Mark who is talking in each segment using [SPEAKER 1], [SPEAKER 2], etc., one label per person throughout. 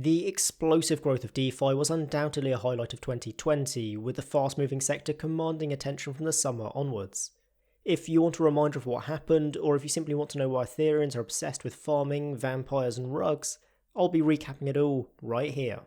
[SPEAKER 1] The explosive growth of DeFi was undoubtedly a highlight of 2020, with the fast-moving sector commanding attention from the summer onwards. If you want a reminder of what happened, or if you simply want to know why Ethereans are obsessed with farming, vampires and rugs, I'll be recapping it all right here.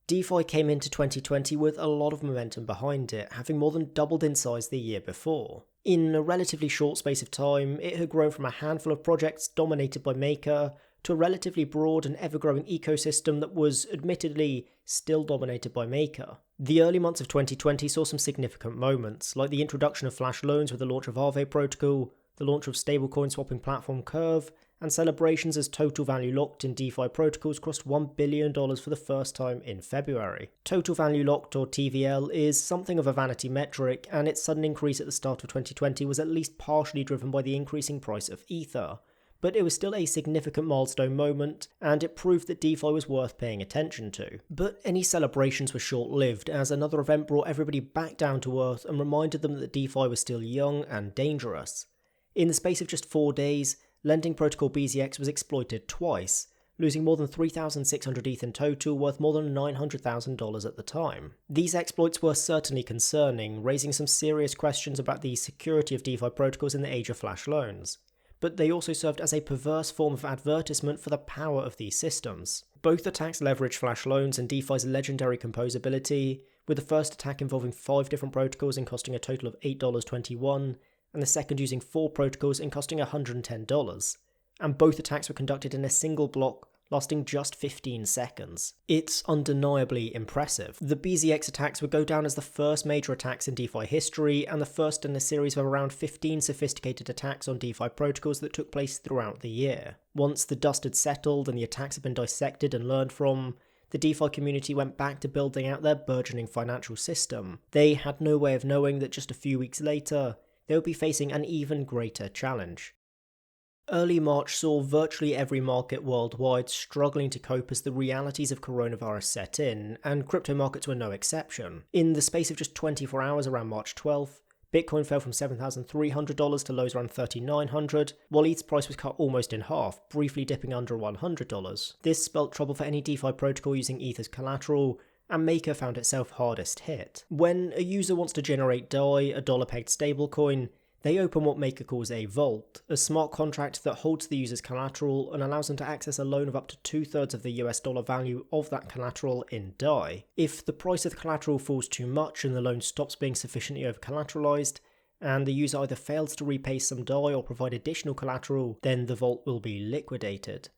[SPEAKER 1] DeFi came into 2020 with a lot of momentum behind it, having more than doubled in size the year before. In a relatively short space of time, it had grown from a handful of projects dominated by Maker to a relatively broad and ever-growing ecosystem that was, admittedly, still dominated by Maker. The early months of 2020 saw some significant moments, like the introduction of flash loans with the launch of Aave protocol, the launch of stablecoin swapping platform Curve, and celebrations as total value locked in DeFi protocols crossed $1 billion for the first time in February. Total value locked, or TVL, is something of a vanity metric, and its sudden increase at the start of 2020 was at least partially driven by the increasing price of Ether. But it was still a significant milestone moment, and it proved that DeFi was worth paying attention to. But any celebrations were short-lived, as another event brought everybody back down to earth and reminded them that DeFi was still young and dangerous. In the space of just 4 days, lending protocol BZX was exploited twice, losing more than 3,600 ETH in total, worth more than $900,000 at the time. These exploits were certainly concerning, raising some serious questions about the security of DeFi protocols in the age of flash loans. But they also served as a perverse form of advertisement for the power of these systems. Both attacks leveraged flash loans and DeFi's legendary composability, with the first attack involving 5 different protocols and costing a total of $8.21, and the second using 4 protocols and costing $110. And both attacks were conducted in a single block, lasting just 15 seconds. It's undeniably impressive. The BZX attacks would go down as the first major attacks in DeFi history, and the first in a series of around 15 sophisticated attacks on DeFi protocols that took place throughout the year. Once the dust had settled and the attacks had been dissected and learned from, the DeFi community went back to building out their burgeoning financial system. They had no way of knowing that just a few weeks later, they would be facing an even greater challenge. Early March saw virtually every market worldwide struggling to cope as the realities of coronavirus set in, and crypto markets were no exception. In the space of just 24 hours around March 12th, Bitcoin fell from $7,300 to lows around $3,900, while ETH's price was cut almost in half, briefly dipping under $100. This spelt trouble for any DeFi protocol using ETH as collateral, and Maker found itself hardest hit. When a user wants to generate DAI, a dollar-pegged stablecoin, they open what Maker calls a vault, a smart contract that holds the user's collateral and allows them to access a loan of up to 2/3 of the US dollar value of that collateral in DAI. If the price of the collateral falls too much and the loan stops being sufficiently over-collateralized, and the user either fails to repay some DAI or provide additional collateral, then the vault will be liquidated.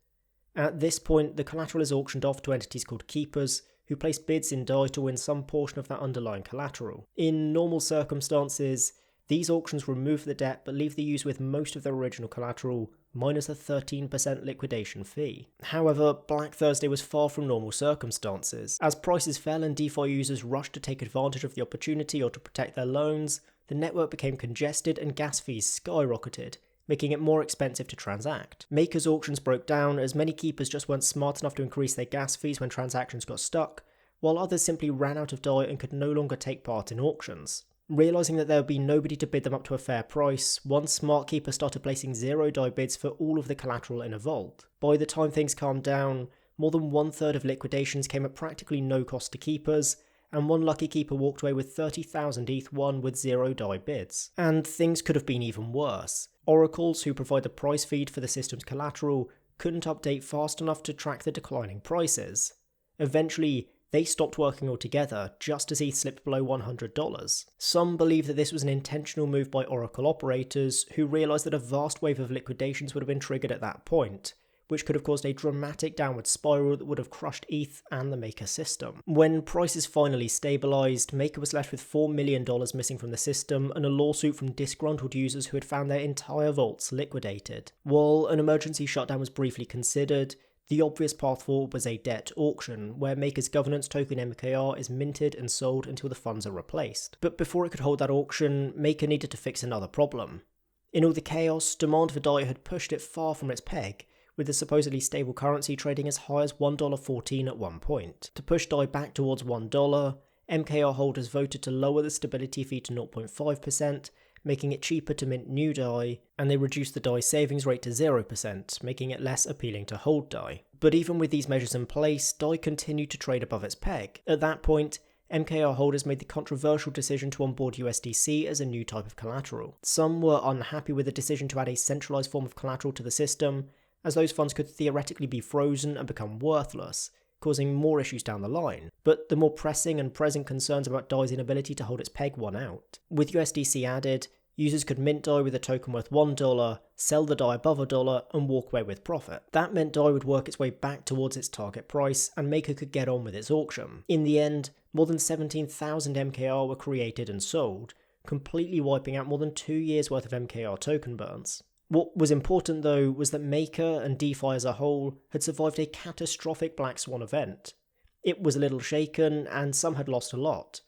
[SPEAKER 1] At this point, the collateral is auctioned off to entities called keepers, who place bids in DAI to win some portion of that underlying collateral. In normal circumstances, these auctions remove the debt but leave the user with most of their original collateral, minus a 13% liquidation fee. However, Black Thursday was far from normal circumstances. As prices fell and DeFi users rushed to take advantage of the opportunity or to protect their loans, the network became congested and gas fees skyrocketed, making it more expensive to transact. Maker's auctions broke down as many keepers just weren't smart enough to increase their gas fees when transactions got stuck, while others simply ran out of DAI and could no longer take part in auctions. Realising that there would be nobody to bid them up to a fair price, one smart keeper started placing zero DAI bids for all of the collateral in a vault. By the time things calmed down, more than 1/3 of liquidations came at practically no cost to keepers, and one lucky keeper walked away with 30,000 ETH won with zero DAI bids. And things could have been even worse. Oracles, who provide the price feed for the system's collateral, couldn't update fast enough to track the declining prices. Eventually, they stopped working altogether, just as ETH slipped below $100. Some believe that this was an intentional move by Oracle operators, who realised that a vast wave of liquidations would have been triggered at that point, which could have caused a dramatic downward spiral that would have crushed ETH and the Maker system. When prices finally stabilised, Maker was left with $4 million missing from the system and a lawsuit from disgruntled users who had found their entire vaults liquidated. While an emergency shutdown was briefly considered, the obvious path forward was a debt auction, where Maker's governance token MKR is minted and sold until the funds are replaced. But before it could hold that auction, Maker needed to fix another problem. In all the chaos, demand for DAI had pushed it far from its peg, with the supposedly stable currency trading as high as $1.14 at one point. To push DAI back towards $1, MKR holders voted to lower the stability fee to 0.5%, making it cheaper to mint new DAI, and they reduced the DAI savings rate to 0%, making it less appealing to hold DAI. But even with these measures in place, DAI continued to trade above its peg. At that point, MKR holders made the controversial decision to onboard USDC as a new type of collateral. Some were unhappy with the decision to add a centralized form of collateral to the system, as those funds could theoretically be frozen and become worthless, causing more issues down the line. But the more pressing and present concerns about DAI's inability to hold its peg won out. With USDC added, users could mint DAI with a token worth $1, sell the DAI above $1, and walk away with profit. That meant DAI would work its way back towards its target price, and Maker could get on with its auction. In the end, more than 17,000 MKR were created and sold, completely wiping out more than 2 years worth of MKR token burns. What was important though was that Maker and DeFi as a whole had survived a catastrophic black swan event. It was a little shaken and some had lost a lot,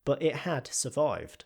[SPEAKER 1] but it had survived.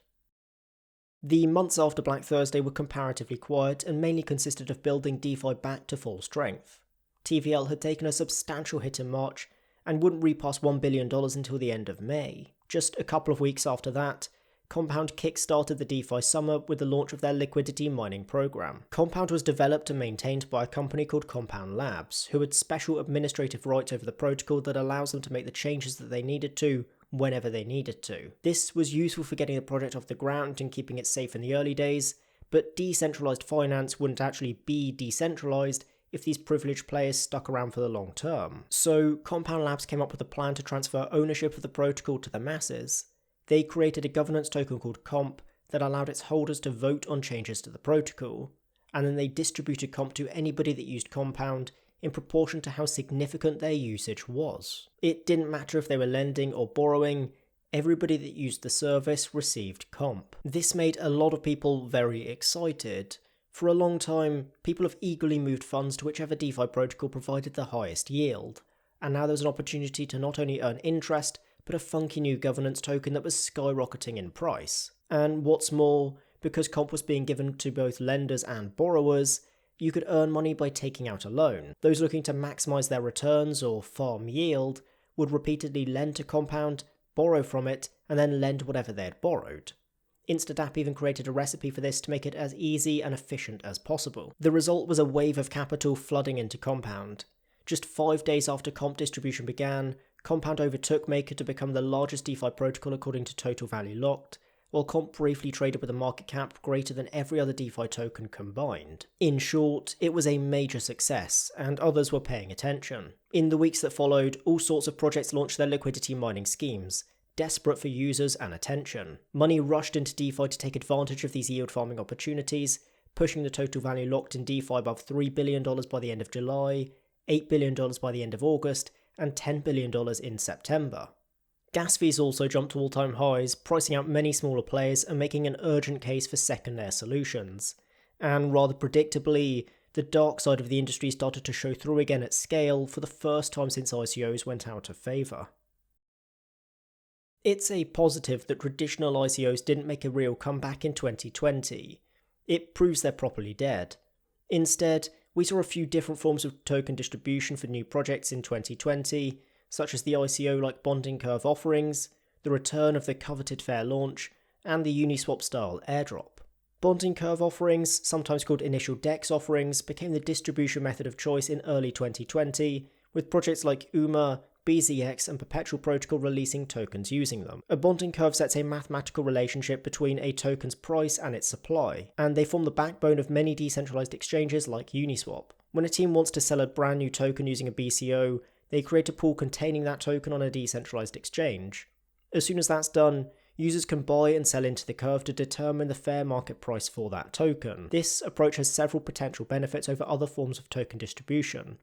[SPEAKER 1] The months after Black Thursday were comparatively quiet and mainly consisted of building DeFi back to full strength. TVL had taken a substantial hit in March and wouldn't repass $1 billion until the end of May. Just a couple of weeks after that, Compound kickstarted the DeFi summer with the launch of their liquidity mining program. Compound was developed and maintained by a company called Compound Labs, who had special administrative rights over the protocol that allows them to make the changes that they needed to whenever they needed to. This was useful for getting the project off the ground and keeping it safe in the early days, but decentralized finance wouldn't actually be decentralized if these privileged players stuck around for the long term. So Compound Labs came up with a plan to transfer ownership of the protocol to the masses. They created a governance token called Comp that allowed its holders to vote on changes to the protocol, and then they distributed Comp to anybody that used Compound in proportion to how significant their usage was. It didn't matter if they were lending or borrowing, everybody that used the service received Comp. This made a lot of people very excited. For a long time, people have eagerly moved funds to whichever DeFi protocol provided the highest yield, and now there's an opportunity to not only earn interest, but a funky new governance token that was skyrocketing in price. And what's more, because Comp was being given to both lenders and borrowers, you could earn money by taking out a loan. Those looking to maximize their returns or farm yield would repeatedly lend to Compound, borrow from it, and then lend whatever they had borrowed. InstantApp even created a recipe for this to make it as easy and efficient as possible. The result was a wave of capital flooding into Compound. Just 5 days after Comp distribution began, Compound overtook Maker to become the largest DeFi protocol according to total value locked, while Comp briefly traded with a market cap greater than every other DeFi token combined. In short, it was a major success, and others were paying attention. In the weeks that followed, all sorts of projects launched their liquidity mining schemes, desperate for users and attention. Money rushed into DeFi to take advantage of these yield farming opportunities, pushing the total value locked in DeFi above $3 billion by the end of July, $8 billion by the end of August, and $10 billion in September. Gas fees also jumped to all-time highs, pricing out many smaller players and making an urgent case for second-layer solutions. And rather predictably, the dark side of the industry started to show through again at scale for the first time since ICOs went out of favour. It's a positive that traditional ICOs didn't make a real comeback in 2020. It proves they're properly dead. Instead, we saw a few different forms of token distribution for new projects in 2020, such as the ICO-like bonding curve offerings, the return of the coveted fair launch, and the Uniswap-style airdrop. Bonding curve offerings, sometimes called initial DEX offerings, became the distribution method of choice in early 2020, with projects like UMA, BZX, and Perpetual Protocol releasing tokens using them. A bonding curve sets a mathematical relationship between a token's price and its supply, and they form the backbone of many decentralized exchanges like Uniswap. When a team wants to sell a brand new token using a BCO, they create a pool containing that token on a decentralized exchange. As soon as that's done, users can buy and sell into the curve to determine the fair market price for that token. This approach has several potential benefits over other forms of token distribution.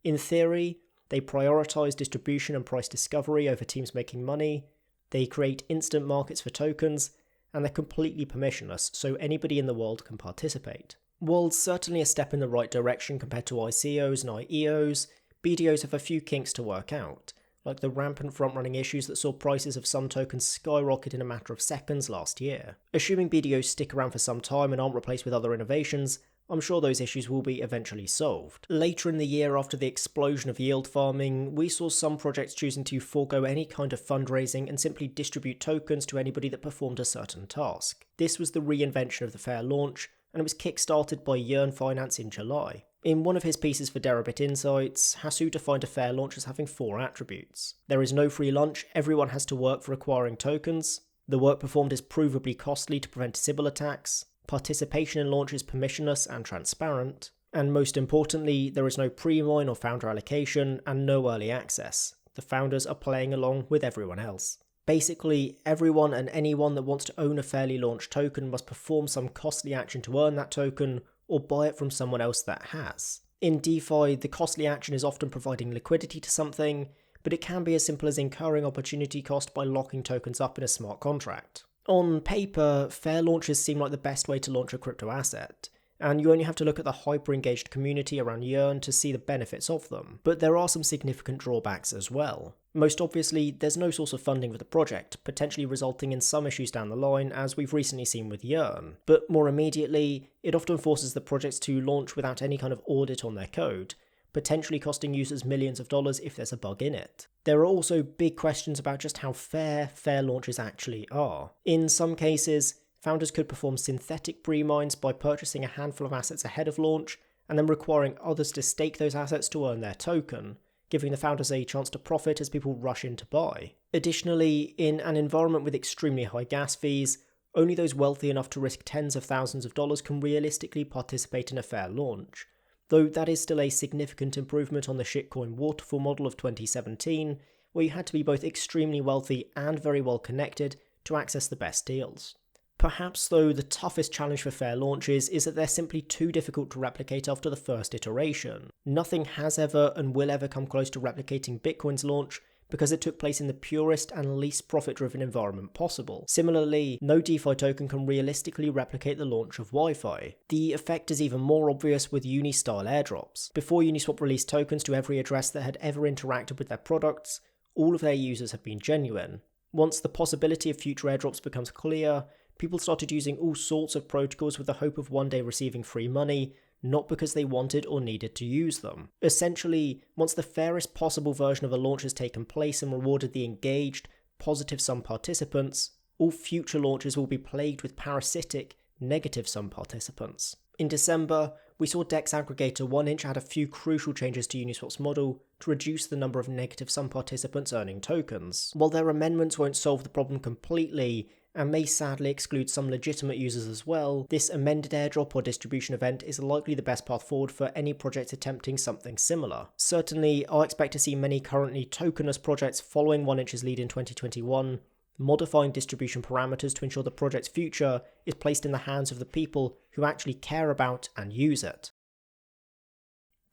[SPEAKER 1] In theory, they prioritize distribution and price discovery over teams making money, they create instant markets for tokens, and they're completely permissionless, so anybody in the world can participate. While certainly a step in the right direction compared to ICOs and IEOs, BDOs have a few kinks to work out, like the rampant front-running issues that saw prices of some tokens skyrocket in a matter of seconds last year. Assuming BDOs stick around for some time and aren't replaced with other innovations, I'm sure those issues will be eventually solved. Later in the year, after the explosion of yield farming, we saw some projects choosing to forego any kind of fundraising and simply distribute tokens to anybody that performed a certain task. This was the reinvention of the fair launch, and it was kickstarted by Yearn Finance in July. In one of his pieces for Deribit Insights, Hasu defined a fair launch as having 4 attributes. There is no free lunch, everyone has to work for acquiring tokens. The work performed is provably costly to prevent Sybil attacks. Participation in launch is permissionless and transparent. And most importantly, there is no pre-mine or founder allocation and no early access. The founders are playing along with everyone else. Basically, everyone and anyone that wants to own a fairly launched token must perform some costly action to earn that token or buy it from someone else that has. In DeFi, the costly action is often providing liquidity to something, but it can be as simple as incurring opportunity cost by locking tokens up in a smart contract. On paper, fair launches seem like the best way to launch a crypto asset, and you only have to look at the hyper-engaged community around Yearn to see the benefits of them. But there are some significant drawbacks as well. Most obviously, there's no source of funding for the project, potentially resulting in some issues down the line, as we've recently seen with Yearn. But more immediately, it often forces the projects to launch without any kind of audit on their code, potentially costing users millions of dollars if there's a bug in it. There are also big questions about just how fair launches actually are. In some cases, founders could perform synthetic pre-mines by purchasing a handful of assets ahead of launch, and then requiring others to stake those assets to earn their token, giving the founders a chance to profit as people rush in to buy. Additionally, in an environment with extremely high gas fees, only those wealthy enough to risk tens of thousands of dollars can realistically participate in a fair launch, though that is still a significant improvement on the shitcoin waterfall model of 2017, where you had to be both extremely wealthy and very well connected to access the best deals. Perhaps, though, the toughest challenge for fair launches is that they're simply too difficult to replicate after the first iteration. Nothing has ever and will ever come close to replicating Bitcoin's launch because it took place in the purest and least profit-driven environment possible. Similarly, no DeFi token can realistically replicate the launch of Wi-Fi. The effect is even more obvious with Uni-style airdrops. Before Uniswap released tokens to every address that had ever interacted with their products, all of their users had been genuine. Once the possibility of future airdrops becomes clear, people started using all sorts of protocols with the hope of one day receiving free money, not because they wanted or needed to use them. Essentially, once the fairest possible version of a launch has taken place and rewarded the engaged, positive-sum participants, all future launches will be plagued with parasitic, negative-sum participants. In December, we saw DEX aggregator 1inch add a few crucial changes to Uniswap's model to reduce the number of negative-sum participants earning tokens. While their amendments won't solve the problem completely, and may sadly exclude some legitimate users as well, this amended airdrop or distribution event is likely the best path forward for any project attempting something similar. Certainly, I'll expect to see many currently tokenless projects following 1inch's lead in 2021, modifying distribution parameters to ensure the project's future is placed in the hands of the people who actually care about and use it.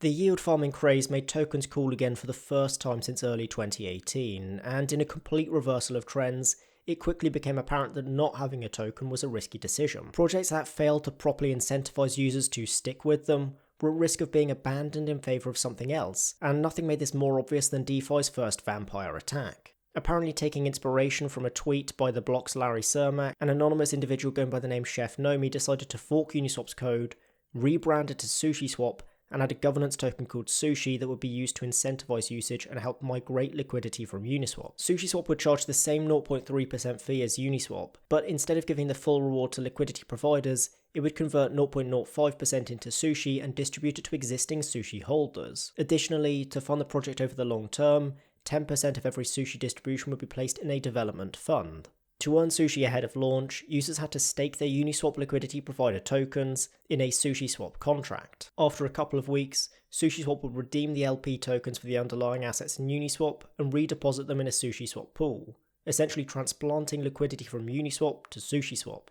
[SPEAKER 1] The yield farming craze made tokens cool again for the first time since early 2018, and in a complete reversal of trends, it quickly became apparent that not having a token was a risky decision. Projects that failed to properly incentivize users to stick with them were at risk of being abandoned in favor of something else, and nothing made this more obvious than DeFi's first vampire attack. Apparently taking inspiration from a tweet by the block's Larry Cermak, an anonymous individual going by the name Chef Nomi decided to fork Uniswap's code, rebrand it to Sushi Swap, and add a governance token called Sushi that would be used to incentivize usage and help migrate liquidity from Uniswap. SushiSwap would charge the same 0.3% fee as Uniswap, but instead of giving the full reward to liquidity providers, it would convert 0.05% into Sushi and distribute it to existing Sushi holders. Additionally, to fund the project over the long term, 10% of every Sushi distribution would be placed in a development fund. To earn Sushi ahead of launch, users had to stake their Uniswap liquidity provider tokens in a Sushi Swap contract. After a couple of weeks, Sushi Swap would redeem the LP tokens for the underlying assets in Uniswap and redeposit them in a Sushi Swap pool, essentially transplanting liquidity from Uniswap to Sushi Swap.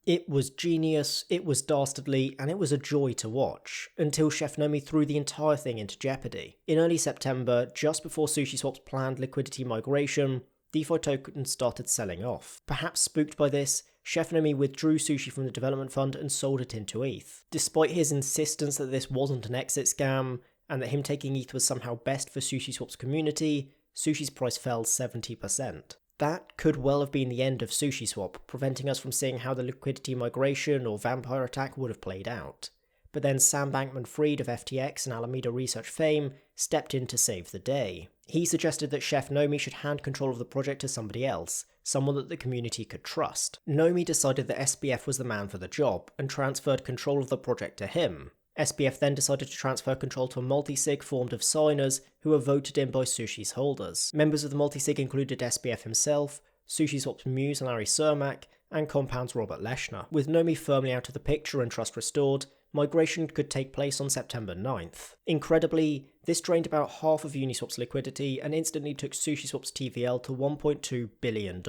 [SPEAKER 1] It was genius, it was dastardly, and it was a joy to watch, until Chef Nomi threw the entire thing into jeopardy. In early September, just before Sushi Swap's planned liquidity migration, DeFi tokens started selling off. Perhaps spooked by this, Chef Nomi withdrew Sushi from the development fund and sold it into ETH. Despite his insistence that this wasn't an exit scam, and that him taking ETH was somehow best for SushiSwap's community, Sushi's price fell 70%. That could well have been the end of SushiSwap, preventing us from seeing how the liquidity migration or vampire attack would have played out. but then Sam Bankman-Fried of FTX and Alameda Research fame stepped in to save the day. He suggested that Chef Nomi should hand control of the project to somebody else, someone that the community could trust. Nomi decided that SBF was the man for the job, and transferred control of the project to him. SBF then decided to transfer control to a multi-sig formed of signers who were voted in by Sushi's holders. Members of the multi-sig included SBF himself, Sushi Swap's muse Larry Cermak, and Compound's Robert Leshner. With Nomi firmly out of the picture and trust restored, migration could take place on September 9th. Incredibly, this drained about half of Uniswap's liquidity and instantly took Sushi Swap's TVL to $1.2 billion.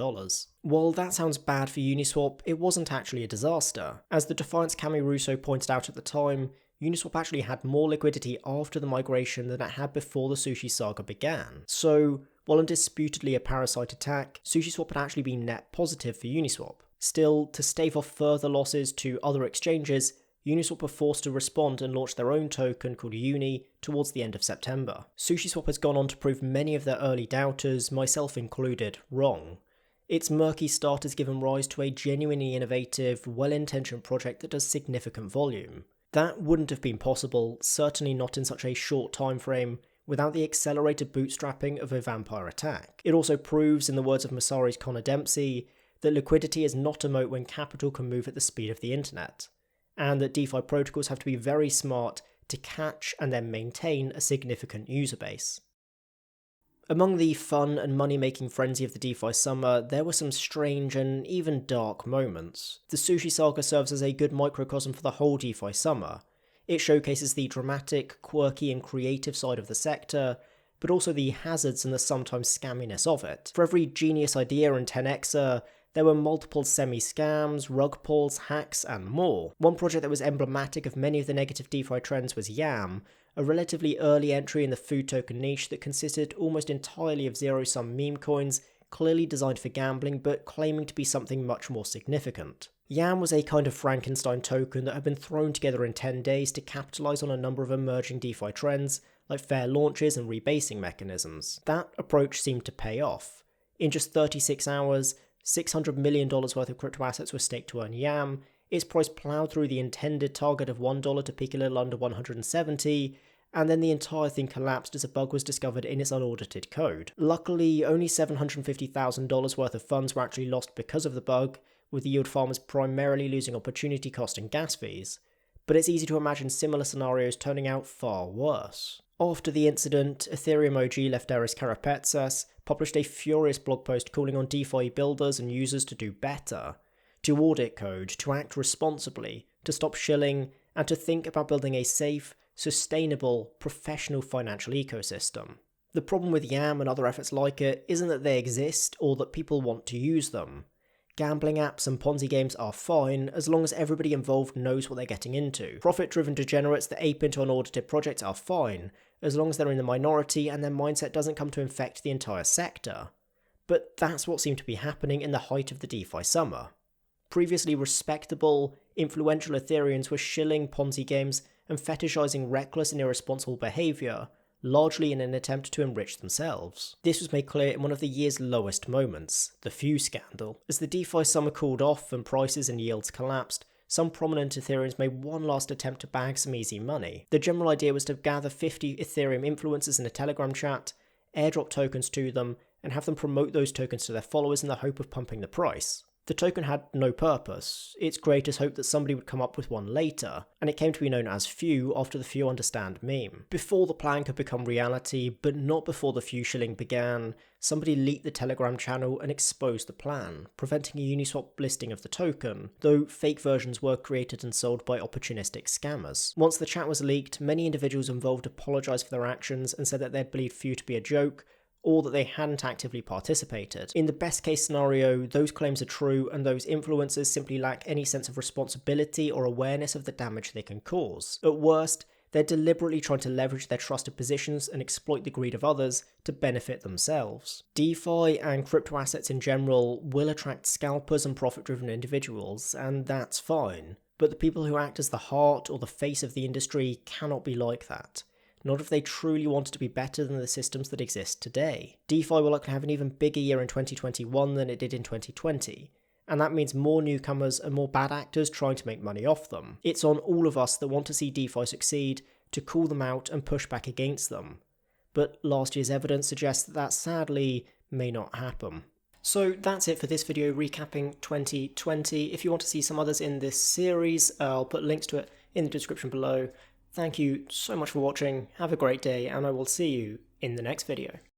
[SPEAKER 1] While that sounds bad for Uniswap, it wasn't actually a disaster. As the Defiant's Cami Russo pointed out at the time, Uniswap actually had more liquidity after the migration than it had before the Sushi saga began. So, while undisputedly a parasite attack, SushiSwap had actually been net positive for Uniswap. Still, to stave off further losses to other exchanges, Uniswap were forced to respond and launch their own token called Uni towards the end of September. SushiSwap has gone on to prove many of their early doubters, myself included, wrong. Its murky start has given rise to a genuinely innovative, well-intentioned project that does significant volume. That wouldn't have been possible, certainly not in such a short time frame, without the accelerated bootstrapping of a vampire attack. It also proves, in the words of Masari's Connor Dempsey, that liquidity is not a moat when capital can move at the speed of the internet, and that DeFi protocols have to be very smart to catch and then maintain a significant user base. Among the fun and money-making frenzy of the DeFi summer, there were some strange and even dark moments. The Sushi saga serves as a good microcosm for the whole DeFi summer. It showcases the dramatic, quirky and creative side of the sector, but also the hazards and the sometimes scamminess of it. For every genius idea and 10xer, there were multiple semi-scams, rug pulls, hacks, and more. One project that was emblematic of many of the negative DeFi trends was Yam, a relatively early entry in the food token niche that consisted almost entirely of zero-sum meme coins, clearly designed for gambling but claiming to be something much more significant. Yam was a kind of Frankenstein token that had been thrown together in 10 days to capitalise on a number of emerging DeFi trends, like fair launches and rebasing mechanisms. That approach seemed to pay off. In just 36 hours, $600 million worth of crypto assets were staked to earn Yam, its price ploughed through the intended target of $1 to peak a little under 170, and then the entire thing collapsed as a bug was discovered in its unaudited code. Luckily, only $750,000 worth of funds were actually lost because of the bug, with the yield farmers primarily losing opportunity cost and gas fees, but it's easy to imagine similar scenarios turning out far worse. After the incident, Ethereum OG Lefteris Karapetsas published a furious blog post calling on DeFi builders and users to do better, to audit code, to act responsibly, to stop shilling, and to think about building a safe, sustainable, professional financial ecosystem. The problem with Yam and other efforts like it isn't that they exist or that people want to use them. Gambling apps and Ponzi games are fine as long as everybody involved knows what they're getting into. Profit-driven degenerates that ape into unaudited projects are fine as long as they're in the minority and their mindset doesn't come to infect the entire sector. But that's what seemed to be happening in the height of the DeFi summer. Previously respectable, influential Ethereans were shilling Ponzi games and fetishizing reckless and irresponsible behaviour, largely in an attempt to enrich themselves. This was made clear in one of the year's lowest moments, the Fuse scandal. As the DeFi summer cooled off and prices and yields collapsed, some prominent Ethereans made one last attempt to bag some easy money. The general idea was to gather 50 Ethereum influencers in a Telegram chat, airdrop tokens to them, and have them promote those tokens to their followers in the hope of pumping the price. The token had no purpose. Its creators hoped that somebody would come up with one later, and it came to be known as Few after the Few Understand meme. Before the plan could become reality, but not before the Few shilling began, somebody leaked the Telegram channel and exposed the plan, preventing a Uniswap listing of the token, though fake versions were created and sold by opportunistic scammers. Once the chat was leaked, many individuals involved apologised for their actions and said that they'd believed Few to be a joke, or that they hadn't actively participated. In the best case scenario, those claims are true and those influencers simply lack any sense of responsibility or awareness of the damage they can cause. At worst, they're deliberately trying to leverage their trusted positions and exploit the greed of others to benefit themselves. DeFi and crypto assets in general will attract scalpers and profit-driven individuals, and that's fine. But the people who act as the heart or the face of the industry cannot be like that. Not if they truly wanted to be better than the systems that exist today. DeFi will likely have an even bigger year in 2021 than it did in 2020, and that means more newcomers and more bad actors trying to make money off them. It's on all of us that want to see DeFi succeed to call them out and push back against them. But last year's evidence suggests that sadly may not happen. So that's it for this video recapping 2020. If you want to see some others in this series, I'll put links to it in the description below. Thank you so much for watching, have a great day, and I will see you in the next video.